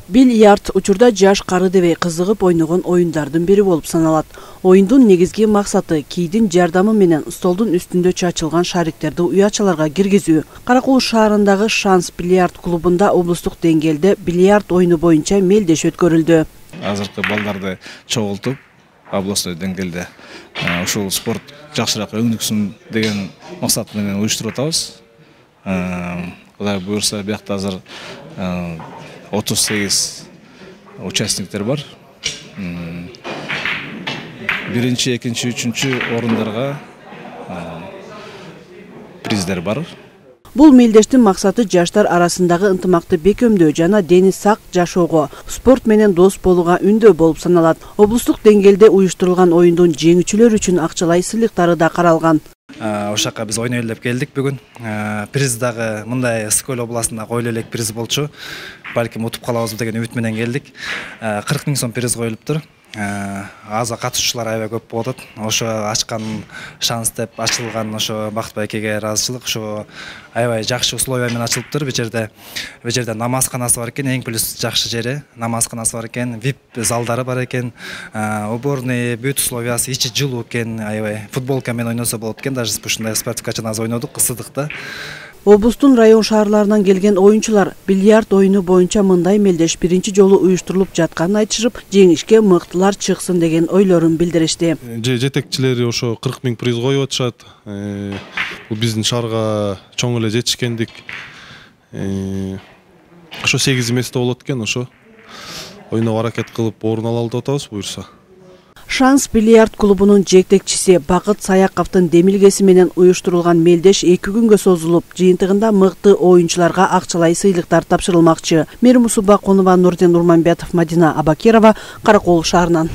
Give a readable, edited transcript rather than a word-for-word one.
Бильярд учурда жаш кары дебей кызыгып ойногон оюндардын бири болуп саналат. Оюндун негизги максаты кийдин жардамы менен столдун үстүндө чачылган шариктерди уячаларга киргизүү. Каракул шаарындагы Шанс бильярд клубунда облустук деңгээлде бильярд оюну боюнча мелдеш өткөрүлдү. Азыркы балдарды чогултуп, областной деңгээлде ушул спорт жакшыраак өңдүксүн деген максат менен уюштуруп атабыз. Кудай буюрса, биякта азыр 38 участниктер бар. Биринчи, экинчи, үчүнчү орундарга приздер бар. Бул мелдештин максаты жаштар арасындагы ынтымакты бекемдөө жана дени сак жашоого, спорт менен дос болууга үндөө болуп саналат. Облустук деңгээлде уюштурулган оюндун жеңүүчүлөр үчүн акчалай сыйлыктары да каралган. Ошакка биз ойной элеп келдик бүгүн. Приз дагы мындай Ысык-Көл областында коюлуп элек приз болчу. Балким утуп калабызбы деген үмүт менен келдик. 40 000 сом приз коюлуптур. Аза катышуучулар аябай көп болуп атат. Ошо ачкан шанс деп ачылган ошо Бакыт байкеге ыраазычылык. Ошо аябай жакшы условия менен ачылыптыр. Бу жерде намазканасы бар экен, эң плюс жакшы жери. Намазканасы бар экен, VIP залдары бар экен. Уборный бүт условиясы, ичи жылуу экен, аябай футболка менен ойносо болот экен. Даже ушундай спортивкачан аз ойнодук, ысыдыкта. Облустун район шаарларынан келген оюнчулар бильярд оюну боюнча мындай мелдеш биринчи жолу уюштурулуп жатканын айтышып, жеңишке мыктылар чыксын деген ойлорун билдиришти. Жетекчилери ошо 40 000 приз коюп атышат. Бул биздин шаарга чоң эле жетишкендик. Ошо 8 эместе болот экен, ошо ойноо аракет кылып орун алалы деп атабыз буюрса. Шанс бильярд клубунун жетекчиси Бакыт Саяковдун демилгеси менен уюштурулган мелдеш 2 күнгө созулуп, жыйынтыгында мыкты оюнчуларга акчалай сыйлыктар тапшырылмакчы. Мээрим Усубакунова, Нурден Урманбетов, Мадина Абакирова, Каракол шаарынан.